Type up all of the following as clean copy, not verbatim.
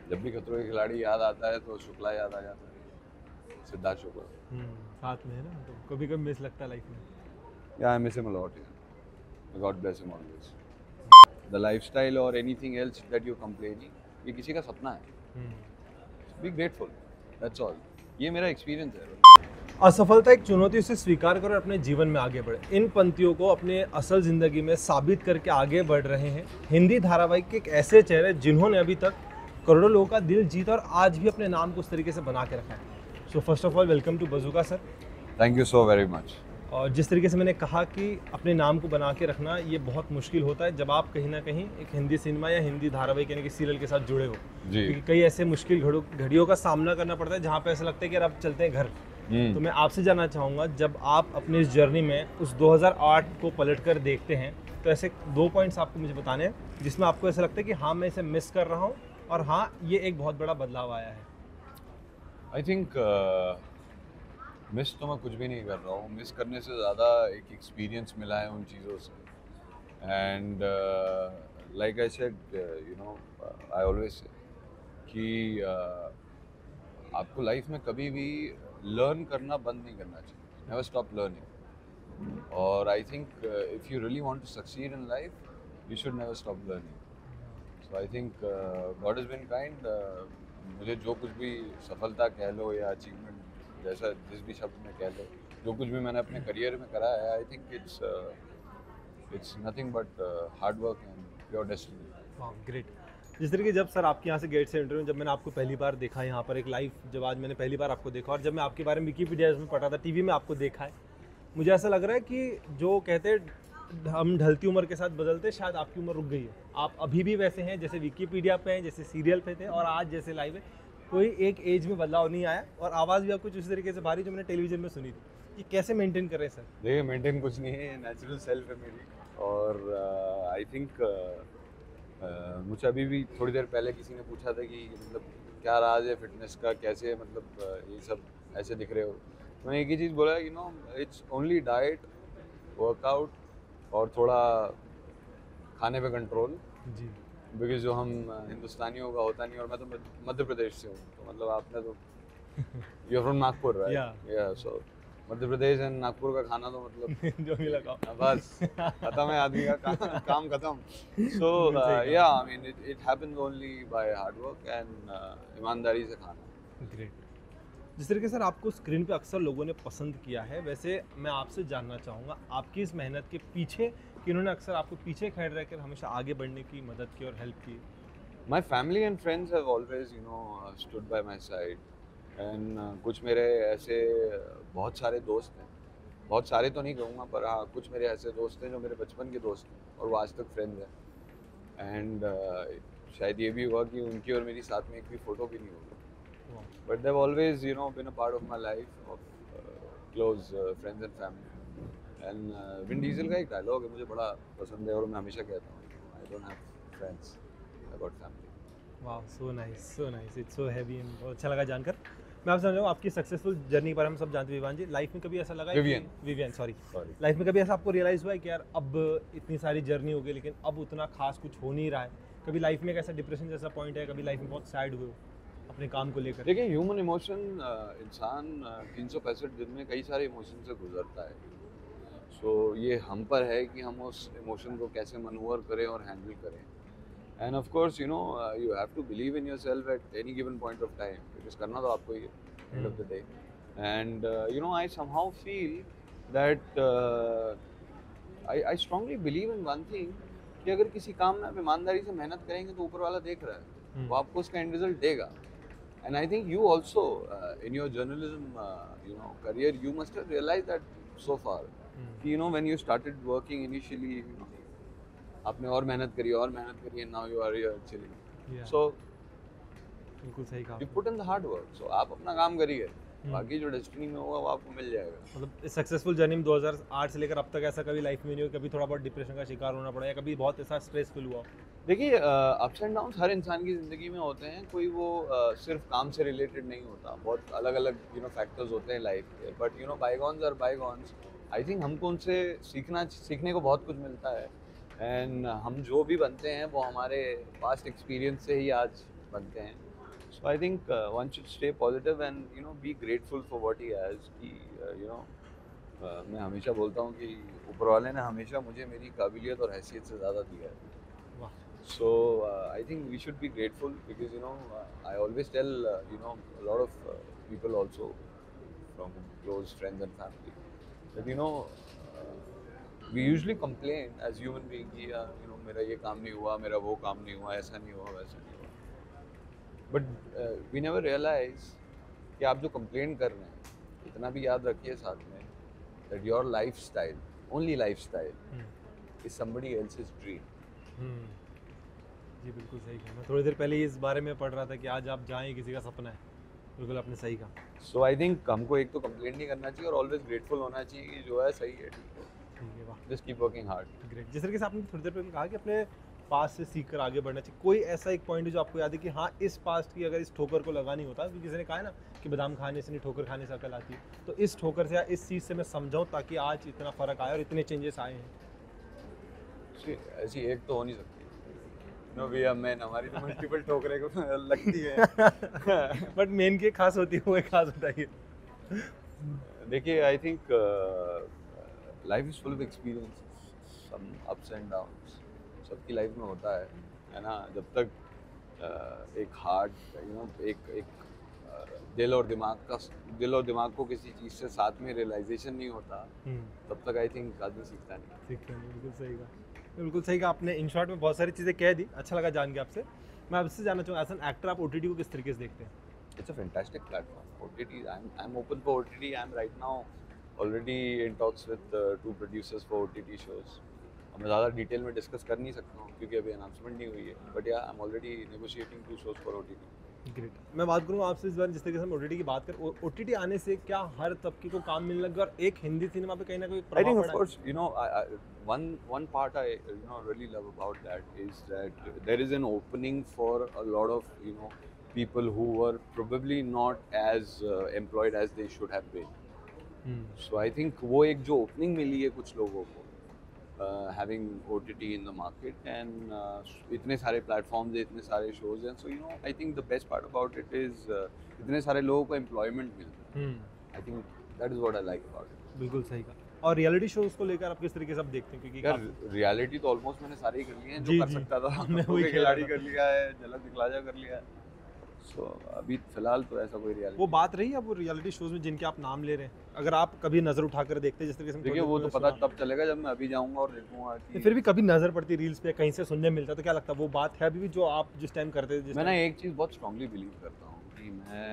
जब भी खतरों के खिलाड़ी याद आता है तो शुक्ला याद आ जाता है, सिद्धार्थ शुक्ला। साथ में है ना, तो कभी कभी मिस लगता है लाइफ में। या I miss him a lot, God bless him always. The lifestyle और anything else that you complaining, ये किसी का सपना है। Be grateful, that's all. ये मेरा एक्सपीरियंस है। असफलता एक चुनौती, उसे स्वीकार करो और अपने जीवन में आगे बढ़े। इन पंक्तियों को अपने असल ज़िंदगी में साबित करके आगे बढ़ रहे हैं हिंदी धारावाहिक के एक ऐसे चेहरे जिन्होंने अभी तक करोड़ों लोगों का दिल जीता और आज भी अपने नाम को उस तरीके से बना के रखा है। So first of all welcome to Bazooka sir. Thank you so very much. और जिस तरीके से मैंने कहा कि अपने नाम को बना के रखना ये बहुत मुश्किल होता है जब आप कहीं ना कहीं एक हिंदी सिनेमा या हिंदी धारावाहिक यानी कि सीरियल के साथ जुड़े हो, जी। क्योंकि कई ऐसे मुश्किल घड़ियों का सामना करना पड़ता है जहाँ पे ऐसा लगता है कि यार अब चलते हैं घर। तो मैं आपसे जानना चाहूँगा, जब आप अपनी इस जर्नी में उस 2008 को पलट कर देखते हैं तो ऐसे 2 पॉइंट्स आपको मुझे बताने हैं जिसमें आपको ऐसा लगता है कि हाँ मैं इसे मिस कर रहा हूँ और हाँ ये एक बहुत बड़ा बदलाव आया है। आई थिंक मिस तो मैं कुछ भी नहीं कर रहा हूँ। मिस करने से ज़्यादा एक एक्सपीरियंस मिला है उन चीज़ों से। And like I said, you know, I always say कि आपको लाइफ में कभी भी लर्न करना बंद नहीं करना चाहिए। Never stop learning. और I think if you really want to succeed in life you should never stop learning. So I think God is been kind. मुझे जो कुछ भी सफलता कह लो या अचीवमेंट, जैसा जिस भी शब्द में कह लो, जो कुछ भी मैंने अपने करियर में करा है, I think it's nothing but hard work and pure destiny. हाँ ग्रेट। जिस तरीके जब सर आपके यहाँ से गेट से इंटरव्यू, जब मैंने आपको पहली बार देखा यहाँ पर एक लाइव, जब आज मैंने पहली बार आपको देखा और जब मैं आपके बारे में विकीपीडिया में पढ़ा था, टीवी में आपको देखा है, मुझे ऐसा लग रहा है कि जो कहते हैं हम ढलती उम्र के साथ बदलते, शायद आपकी उम्र रुक गई है। आप अभी भी वैसे हैं जैसे विकीपीडिया पे हैं, जैसे सीरियल पे थे और आज जैसे लाइव है। कोई एक एज में बदलाव नहीं आया और आवाज़ भी आपको उसी तरीके से भारी जो मैंने टेलीविजन में सुनी थी। ये कैसे मेंटेन कर रहे हैं सर? देखिए, मेंटेन कुछ नहीं है, नेचुरल सेल्फ है मेरी। और आई थिंक मुझे अभी भी थोड़ी देर पहले किसी ने पूछा था कि मतलब क्या राज है फिटनेस का, कैसे मतलब ये सब ऐसे दिख रहे हो। तो मैं एक ही चीज़ बोला, you know, it's only diet, workout और थोड़ा खाने पे कंट्रोल। जी। बिकॉज जो हम हिंदुस्तानियों का होता नहीं। और मैं तो मध्य प्रदेश से हूँ, तो मतलब आपने तो यू फ्रॉम नागपुर, राइट? या सो मध्य प्रदेश एंड नागपुर का खाना तो मतलब जो भी लगाओ बस खत्म है आदमी का काम खत्म। सो या I mean it happens only by hard work and ईमानदारी से खाना। ग्रेट। जिस तरीके से सर आपको स्क्रीन पे अक्सर लोगों ने पसंद किया है, वैसे मैं आपसे जानना चाहूँगा आपकी इस मेहनत के पीछे कि इन्होंने अक्सर आपको पीछे खड़े रहकर हमेशा आगे बढ़ने की मदद की और हेल्प की? My family and friends have always, you no, stood by my side. And कुछ मेरे ऐसे बहुत सारे दोस्त हैं, बहुत सारे तो नहीं कहूँगा, पर हाँ कुछ मेरे ऐसे दोस्त हैं जो मेरे बचपन के दोस्त हैं और वो आज तक फ्रेंड्स हैं। एंड शायद ये भी हुआ कि उनकी और मेरी साथ में एक भी फ़ोटो भी नहीं होगी, but they've always, you know, been a part of my life, of close friends and family. And Vin Diesel का एक डायलॉग है, मुझे बड़ा पसंद है और मैं हमेशा कहता हूँ, I don't have friends, I got family. वाह, so nice, it's so heavy and बहुत अच्छा लगा जानकर। मैं आपसे समझ आपकी सक्सेसफुल जर्नी पर हम सब जानते हैं विवान जी, लाइफ में कभी ऐसा लगा है विवियन सॉरी, लाइफ में कभी ऐसा आपको रियलाइज़ हुआ है कि यार अब इतनी सारी जर्नी हो गई लेकिन अब उतना खास कुछ हो नहीं रहा है? कभी लाइफ में एक ऐसा डिप्रेशन जैसा पॉइंट है, कभी लाइफ में बहुत सैड हुए हो अपने काम को लेकर? देखिए, ह्यूमन इमोशन, इंसान 365 दिन में कई सारे इमोशन से गुजरता है। सो ये हम पर है कि हम उस इमोशन को कैसे मनूवर करें और हैंडल करें। And of course, you know, you have to believe in yourself at any given point of time, because करना तो आपको ही है end of the day. And you know, I somehow feel that I strongly believe in one thing कि अगर किसी काम में आप ईमानदारी से मेहनत करेंगे तो ऊपर वाला देख रहा है, वो आपको उसका एंड रिजल्ट देगा। And I think you also, in your journalism, you know, career, you must have realized that so far. You know, when you started working initially, you know, आपने और मेहनत करी, and now you are here chilling. Yeah. So बिल्कुल सही कहा you आपने। put in the hard work. So आप अपना काम करिए, बाकी जो डेस्टिनी में होगा वो आपको मिल जाएगा। मतलब सक्सेसफुल जर्नी में 2008 से लेकर अब तक ऐसा कभी लाइफ में नहीं हो कभी थोड़ा बहुत डिप्रेशन का शिकार होना पड़ा या कभी बहुत ऐसा स्ट्रेसफुल हुआ? देखिए, अप्स एंड डाउन्स हर इंसान की ज़िंदगी में होते हैं, कोई वो सिर्फ काम से रिलेटेड नहीं होता, बहुत अलग अलग, यू नो, फैक्टर्स होते हैं लाइफ के। But you know, bygones are bygones. I think हमको उनसे सीखने को बहुत कुछ मिलता है। एंड हम जो भी बनते हैं वो हमारे पास्ट एक्सपीरियंस से ही आज बनते हैं. So I think one should stay positive and be grateful for what he has. कि मैं हमेशा बोलता हूँ कि ऊपर वाले ने हमेशा मुझे मेरी काबिलियत और हैसियत से ज़्यादा दिया है. वाह. So I think we should be grateful because I always tell a lot of people also from close friends and family that we usually complain as human being कि यार मेरा ये काम नहीं हुआ, मेरा वो काम नहीं हुआ, ऐसा नहीं हुआ, वैसा नहीं हुआ. But we never realize कि आप जो complain कर रहे हैं, इतना भी याद रखिए साथ में that your lifestyle, only lifestyle, is somebody else's dream. जी बिल्कुल सही कहा. मैं थोड़ी देर पहले इस बारे में पढ़ रहा था कि आज आप जाएं किसी का सपना है. बिल्कुल आपने सही कहा. So I think हमको एक तो कंप्लेंट नहीं करना चाहिए और ऑलवेज ग्रेटफुल होना चाहिए कि जो है सही है, ठीक है. ठीक है. वाह. Just keep working hard. Great. जिस तरीके से आपने थोड़ी देर पहले कहा कि अपने पास्ट से सीख कर आगे बढ़ना चाहिए, कोई ऐसा एक पॉइंट है जो आपको याद है कि हाँ इस पास्ट की अगर इस ठोकर को लगानी होता, क्योंकि किसी ने कहा है ना कि बादाम खाने से नहीं ठोकर खाने से अकल आती है, तो इस ठोकर से या इस चीज़ से मैं समझाऊँ ताकि आज इतना फ़र्क आया और इतने चेंजेस आए हैं. ऐसी एक तो हो नहीं सकती. वी आर मैन, हमारी तो मल्टीपल ठोकरें को लगती है. बट मेन की खास होती है, वो एक खास बताइए. देखिए I think life is full of experiences, some ups and downs सबकी लाइफ में होता है ना. जब तक एक हार्ट एक दिल और दिमाग को किसी चीज़ से साथ में रियलाइजेशन नहीं होता, तब तक आई थिंक आदमी सीखता नहीं. बिल्कुल सही कहा. बिल्कुल सही कहा आपने. इन शॉर्ट में बहुत सारी चीज़ें कह दी. अच्छा लगा जान के आपसे. मैं आपसे जानना चाहूँगा एज एन एक्टर आप OTT को किस तरीके से देखते हैं? It's a fantastic platform. OTT, I'm open for OTT. I'm right now already in talks with 2 producers for OTT shows. मैं ज़्यादा डिटेल में डिस्कस कर नहीं सकता हूँ क्योंकि अभी अनाउंसमेंट नहीं हुई है. बट या I am already negotiating 2 shows for OTT. Great. मैं बात करूँगा आपसे इस बार जिस तरीके से हम OTT की बात करें, OTT आने से क्या हर तबके को काम मिलने लगा और एक हिंदी सिनेमा पे कहीं ना कहीं I प्रभाव think पड़ा of course one part I really love about that is that there is an opening for a lot of people who were probably not as employed as they should have been. So I think वो एक जो opening मिली है कुछ लोगों को having OTT in the market and इतने सारे platforms, इतने सारे shows हैं. So I think the best part about it is इतने सारे लोगों को employment मिलता है. I think that is what I like about it. बिल्कुल सही कहा. और रियलिटी शोज को लेकर आप किस तरीके से आप देखते हैं? क्योंकि यार रियलिटी तो ऑलमोस्ट मैंने सारे ही कर लिए हैं जी, जो कर जी. सकता था. मैं वही कह रहा खिलाड़ी था. कर लिया है, झलक दिखलाजा कर लिया है. सो अभी फिलहाल तो ऐसा कोई रियलिटी वो बात रही है अब वो रियलिटी शोज में जिनके आप नाम ले रहे हैं, अगर आप कभी नज़र उठाकर देखते हैं जिस तरीके से देखिए वो तो पता तब चलेगा जब मैं अभी जाऊंगा और देखूंगा कि फिर भी कभी नज़र पड़ती रील्स पे कहीं से सुनने मिलता, तो क्या लगता है वो बात है अभी भी जो आप जिस टाइम करते थे? मैं ना एक चीज़ बहुत स्ट्रांगली बिलीव करता हूँ कि मैं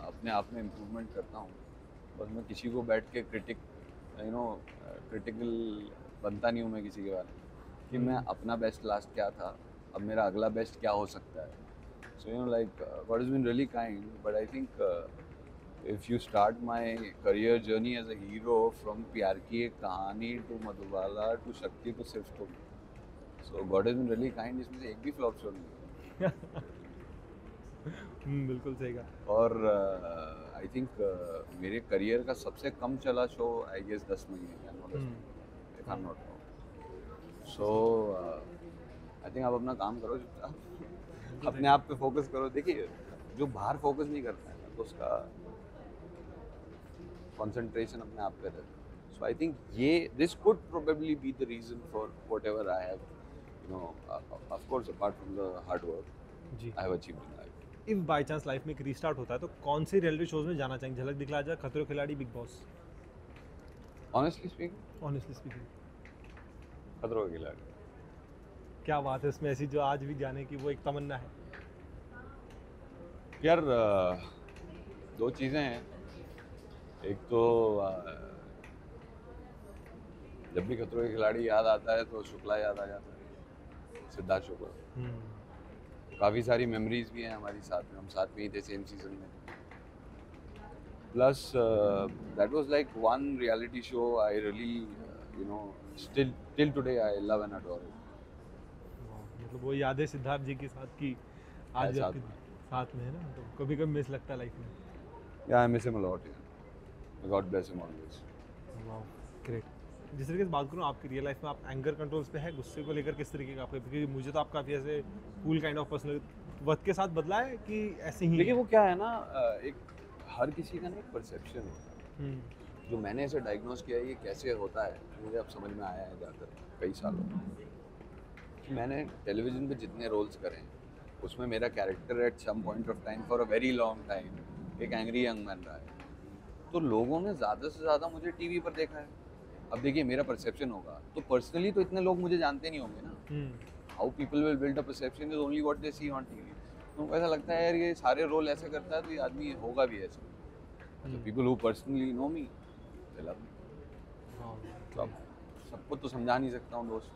अपने आप में इम्प्रूवमेंट करता हूँ. बस मैं किसी को बैठ के क्रिटिकल बनता नहीं हूँ मैं किसी के बारे में कि मैं अपना बेस्ट लास्ट क्या था, अब मेरा अगला बेस्ट क्या हो सकता है. So like God has been really kind, but I think if you start my career journey as a hero from प्यार की एक कहानी to मधुबाला to शक्ति to सिर्फ तुम, so God has been really kind. इसमें से एक भी फ्लॉप शो नहीं है. बिल्कुल सही कहा. और आई थिंक मेरे करियर का सबसे कम चला शो आई गेस 10 महीने if I am not wrong. So I think आप अपना काम करो, अपने आप पे फोकस करो. देखिए जो बाहर फोकस नहीं करता है तो उसका कंसंट्रेशन अपने आप पे रहता है. सो आई थिंक ये this could probably be the reason for whatever I have of course apart from the hard work जी. I have achieved in life. If by chance life में एक रीस्टार्ट होता है तो कौन सी रियलिटी शोज में जाना चाहेंगे? झलक दिखला जा, खतरों के खिलाड़ी, बिग बॉस? ऑनेस्टली स्पीकिंग खतरों के खिलाड़ी. क्या बात है इसमें ऐसी जो आज भी जाने की वो एक तमन्ना है? यार 2 चीज़ें हैं. एक तो जब भी खतरों के खिलाड़ी याद आता है तो शुक्ला याद आ जाता है, सिद्धार्थ शुक्ला. काफ़ी सारी मेमोरीज भी हैं हमारी साथ में, हम साथ में ही थे सेम सीजन में. Plus that was like one reality show I really still till today I love and adore it. मतलब वो यादें सिद्धार्थ जी के साथ की आज भी आपके साथ में है ना, तो कभी कभी मिस लगता है लाइफ में. या I miss him a lot. God bless him always. Wow great. जिस तरीके से बात करूँ आपकी रियल लाइफ में आप एंगर कंट्रोल्स पे है, गुस्से को लेकर किस तरीके का आपका? क्योंकि मुझे तो आप काफ़ी ऐसे कूल काइंड ऑफ वक्त के साथ बदला है कि ऐसे ही देखिए वो क्या है ना, एक हर किसी का ना एक परसेप्शन होता है। हम्म, जो मैंने ऐसे डायग्नोस किया है ये कैसे होता है, मुझे अब समझ में आया है जाकर कई सालों में, कि मैंने टेलीविज़न पे जितने रोल्स करे हैं उसमें मेरा character at some point of time for a very long time एक एंग्री यंग मैन रहा है। तो लोगों ने ज़्यादा से ज़्यादा मुझे टीवी पर देखा है। अब देखिए मेरा परसेप्शन होगा तो पर्सनली तो इतने लोग मुझे जानते नहीं होंगे ना। How people will build a perception is only what they see on TV. तो उनको ऐसा लगता है यार ये सारे रोल ऐसे करता है तो ये आदमी होगा भी ऐसा। So people who personally know me, they love me. तो अब सबको तो समझा नहीं सकता हूँ दोस्त।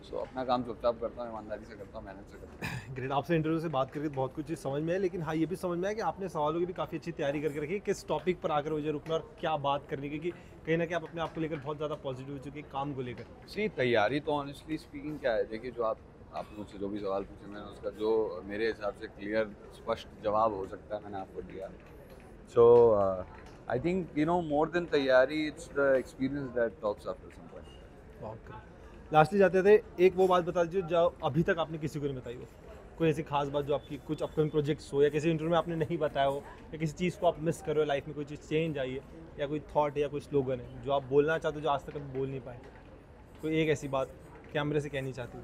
सो अपना काम चुपचाप करता हूँ, ईमानदारी से करता हूँ, मेहनत से करता हूँ। ग्रेट। आपसे इंटरव्यू से बात करके बहुत कुछ चीज़ समझ में है, लेकिन हाँ ये भी समझ में आया कि आपने सवालों की भी काफ़ी अच्छी तैयारी करके रखी है, किस टॉपिक पर आकर मुझे रुकना और क्या बात करनी, क्योंकि कहीं ना कहीं आप अपने आप को लेकर बहुत ज़्यादा पॉजिटिव हो चुके हैं काम को लेकर। सी तैयारी तो ऑनेस्टली स्पीकिंग क्या है, देखिए जो आप मुझसे जो भी सवाल पूछे मैंने उसका जो मेरे हिसाब से क्लियर स्पष्ट जवाब हो सकता है मैंने आपको दिया। So I think you know more than तैयारी it's the experience that talks after some point. बहुत ग्रेट। लास्टली जाते थे, एक वो बात बता दीजिए जो अभी तक आपने किसी को नहीं बताई हो, कोई ऐसी खास बात जो आपकी कुछ अपकमिंग प्रोजेक्ट्स हो या किसी इंटरव्यू में आपने नहीं बताया हो, या किसी चीज़ को आप मिस कर रहे हो लाइफ में, कोई चीज़ चेंज आई है, या कोई थॉट या कोई स्लोगन है जो आप बोलना चाहते हो जो आज तक कभी बोल नहीं पाए, कोई एक ऐसी बात कैमरे से कहनी चाहती हो।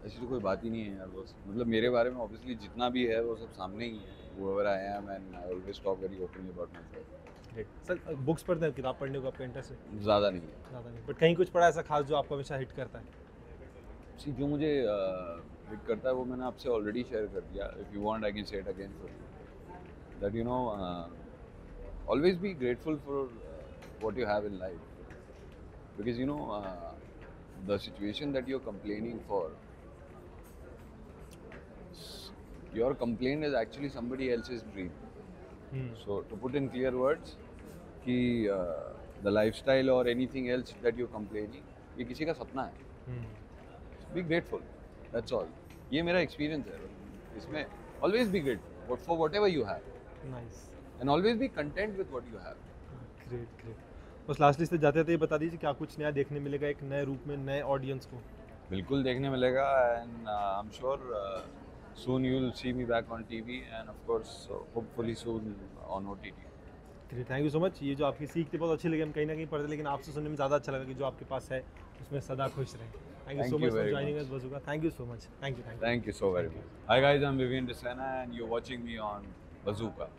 ऐसी तो कोई बात ही नहीं है यार बस, मतलब मेरे बारे में ऑब्वियसली जितना भी है वो सब सामने ही है। whoever I am and I always talk very openly about myself. Great. Sir books पढ़ते हैं, किताब पढ़ने को आपका इंटरेस्ट है? ज़्यादा नहीं है। ज़्यादा नहीं, बट कहीं कुछ पढ़ा ऐसा खास जो आपको हमेशा हिट करता है? सी जो मुझे हिट करता है वो मैंने आपसे ऑलरेडी शेयर कर दिया। If you want I can say it again for you that you know always be grateful for what you have in life, because you know the situation that you are complaining for, your complaint is actually somebody else's dream. So to put in clear words कि the lifestyle or anything else that you're complaining ये किसी का सपना है। Be grateful, that's all. ये मेरा experience है इसमें। always be grateful for whatever you have. Nice. And always be content with what you have. Great great. बस लास्टली से जाते थे बता दीजिए क्या कुछ नया देखने मिलेगा एक नए रूप में नए ऑडियंस को? बिल्कुल देखने मिलेगा and I'm sure soon you will see me back on TV and of course hopefully soon on OTT. Great, thank you so much. ये जो आपकी सीख थी बहुत अच्छी लगी, हम कहीं ना कहीं पढ़ते लेकिन आपसे सुनने में ज़्यादा अच्छा लगा कि जो आपके पास है उसमें सदा खुश रहें। Thank you so much for joining us bazooka. Thank you so much. Thank you. Thank you so very much. Hi guys, I'm Vivian Desena and you're watching me on Bazooka.